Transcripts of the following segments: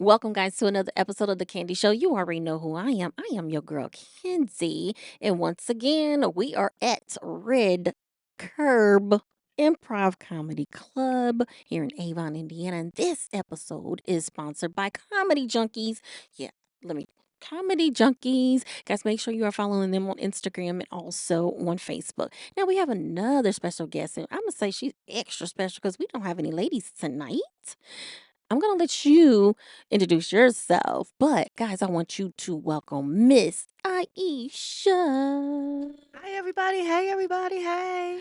Welcome, guys, to another episode of The Candy Show. You already know who I am. I am your girl, Kenzie. And once again, we are at Red Curb Improv Comedy Club here in Avon, Indiana. And this episode is sponsored by Comedy Junkies. Yeah, let me. Comedy Junkies. Guys, make sure you are following them on Instagram and also on Facebook. Now, we have another special guest, and I'm going to say she's extra special because we don't have any ladies tonight. I'm going to let you introduce yourself, but guys, I want you to welcome Miss Aisha. Hi, everybody. Hey, everybody. Hey.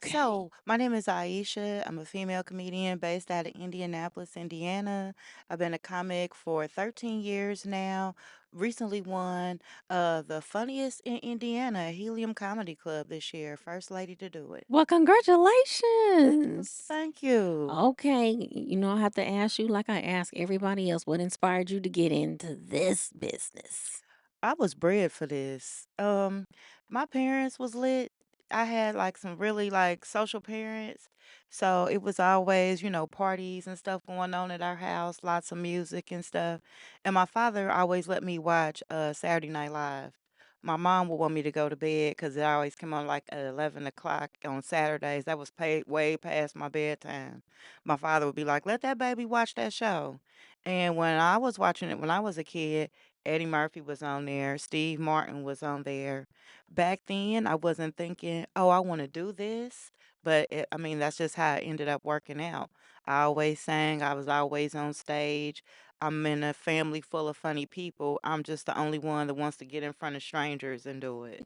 Okay. My name is Aisha. I'm a female comedian based out of Indianapolis, Indiana. I've been a comic for 13 years now. Recently won the funniest in Indiana Helium Comedy Club this year. First lady to do it. Well, congratulations. Thank you. Okay. I have to ask you, like I ask everybody else, what inspired you to get into this business? I was bred for this. My parents was lit. I had like some really like social parents. So it was always, parties and stuff going on at our house, lots of music and stuff. And my father always let me watch Saturday Night Live. My mom would want me to go to bed because it always came on like at 11 o'clock on Saturdays. That was paid way past my bedtime. My father would be like, let that baby watch that show. And when I was watching it when I was a kid, Eddie Murphy was on there, Steve Martin was on there. Back then, I wasn't thinking, "Oh, I wanna do this," but I mean, that's just how it ended up working out. I always sang, I was always on stage. I'm in a family full of funny people. I'm just the only one that wants to get in front of strangers and do it.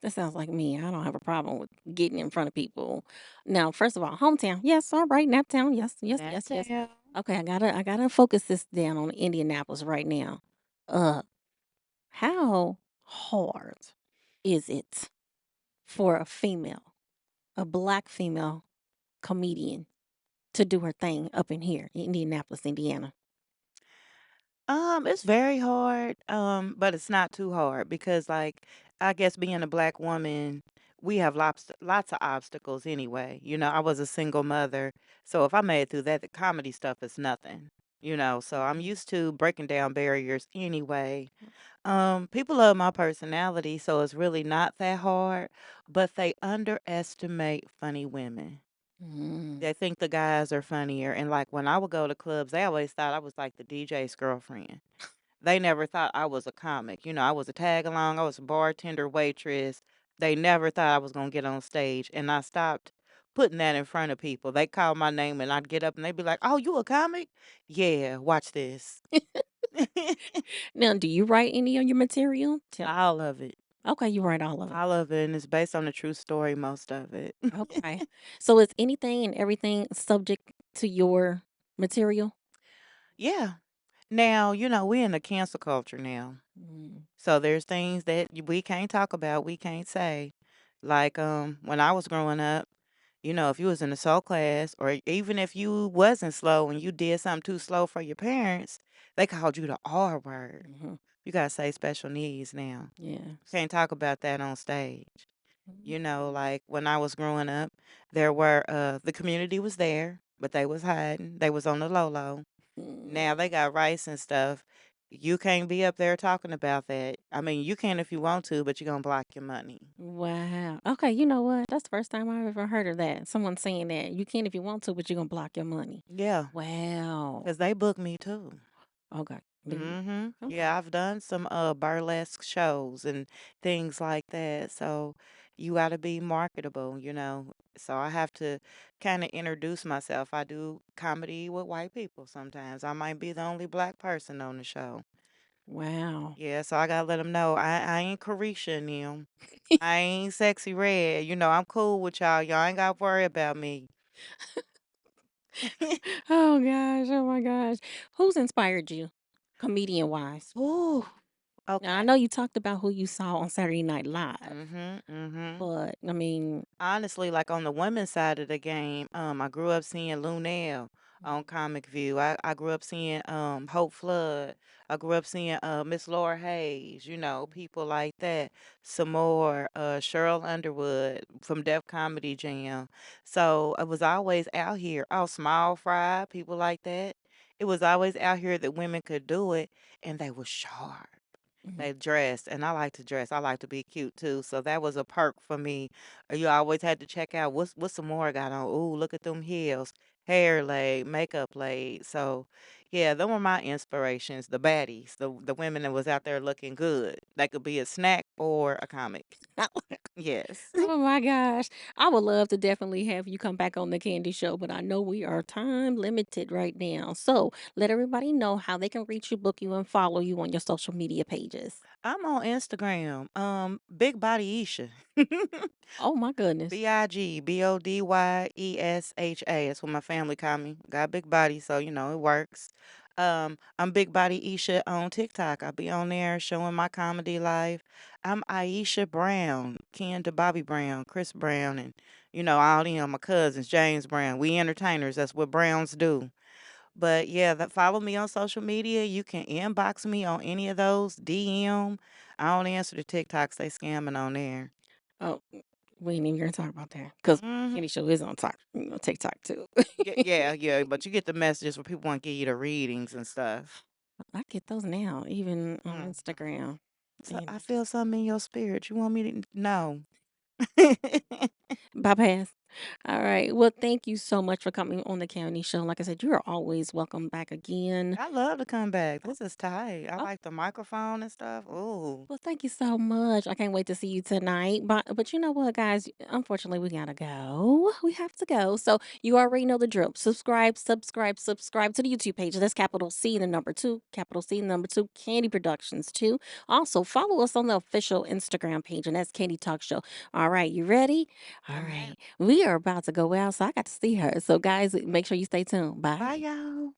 That sounds like me. I don't have a problem with getting in front of people. Now, first of all, hometown. Yes, all right. Naptown. Yes, yes, yes, yes. Naptown. Okay, I gotta focus this down on Indianapolis right now. Uh how hard is it for a female, a black female comedian to do her thing up in here in Indianapolis, Indiana? It's very hard, but it's not too hard because, like, I guess being a black woman, we have lots of obstacles anyway. I was a single mother, so if I made it through that, the comedy stuff is nothing. So I'm Mhm. used to breaking down barriers anyway. People love my personality, so it's really not that hard, but they underestimate funny women. Mm. They think the guys are funnier, and like when I would go to clubs, they always thought I was like the DJ's girlfriend. They never thought I was a comic. I was a tag along, I was a bartender, waitress. They never thought I was gonna get on stage, and I stopped putting that in front of people. They call my name, and I'd get up, and they'd be like, "Oh, you a comic? Yeah, watch this." Now, do you write any of your material? All of it. Okay, you write all of it. All of it, and it's based on a true story, most of it. Okay. So is anything and everything subject to your material? Yeah. Now, we're in a cancel culture now. Mm. So there's things that we can't talk about, we can't say. Like when I was growing up, if you was in a slow class or even if you wasn't slow and you did something too slow for your parents, they called you the R word. Mhm. You got to say special needs now. Yes. Can't talk about that on stage. Mhm. Like when I was growing up, there were the community was there, but they was hiding. They was on the low low. Mm. Now they got rights and stuff. You can't be up there talking about that. I mean, you can if you want to, but you're gonna block your money. Wow. Okay, you know what? That's the first time I've ever heard of that. Someone saying that you can if you want to, but you're gonna block your money. Yeah, Wow. 'cause they book me too. Okay. Okay. Yeah, I've done some burlesque shows and things like that. So you got to be marketable. So I have to kind of introduce myself. I do comedy with white people sometimes. I might be the only black person on the show. Wow. Yeah, so I gotta let them know I ain't Carisha and them. I ain't sexy red. I'm cool with y'all. Y'all ain't gotta worry about me. Oh gosh. Oh my gosh. Who's inspired you, comedian wise? Ooh, Now I okay. know you talked about who you saw on Saturday Night Live, Mm-hmm. but I mean, Honestly, like on the women's side of the game, I grew up seeing Lunel on Comic View. I grew up seeing Hope Flood. I grew up seeing Miss Laura Hayes, people like that. Some more Cheryl Underwood from Def Comedy Jam. So I was always out here. Oh, Small Fry, people like that. it was always out here that women could do it, and they were sharp. Mhm. They dressed, and I like to dress. I like to be cute too, so that was a perk for me. You always had to check out what's some more I got on. Ooh, look at them heels, hair laid, makeup laid. So, yeah, them were my inspirations. The baddies, the women that was out there looking good. That could be a snack or a comic. Yes. Oh my gosh. I would love to definitely have you come back on the candy show, but I know we are time limited right now. So let everybody know how they can reach you, book you, and follow you on your social media pages. I'm on Instagram. Big Body Isha. Oh my goodness. BigBodyesha. That's what my family call me. Got a big body, so it works. I'm Big Body Isha on TikTok. I'll be on there showing my comedy life. I'm Aisha Brown, kin to Bobby Brown, Chris Brown, and all them my cousins, James Brown. We entertainers. That's what Browns do. But yeah, follow me on social media. You can inbox me on any of those. DM. I don't answer the TikToks. They scamming on there. Oh, we ain't even gonna talk about that because Mhm. candy show is on TikTok too. Yeah, yeah, yeah, but you get the messages where people want to give you the readings and stuff. I get those now, even on Mhm. Instagram. So And I feel something in your spirit. You want me to know? bypass. All right. Well, thank you so much for coming on the county show. Like I said, you are always welcome back again. I love to come back. Oh, This is tight. I oh, like the microphone and stuff. Ooh. well, thank you so much. I can't wait to see you tonight. But you know what, guys? Unfortunately, we gotta go. We have to go. So you already know the drill. Subscribe, subscribe, subscribe to the YouTube page. That's capital C, the number two, capital C, the number two, Candy Productions too. Also, follow us on the official Instagram page, and that's Candy Talk Show. All right, you ready? All I'm ready. right. We are about to go out, so I got to see her. So, guys, make sure you stay tuned. Bye, Bye. y'all.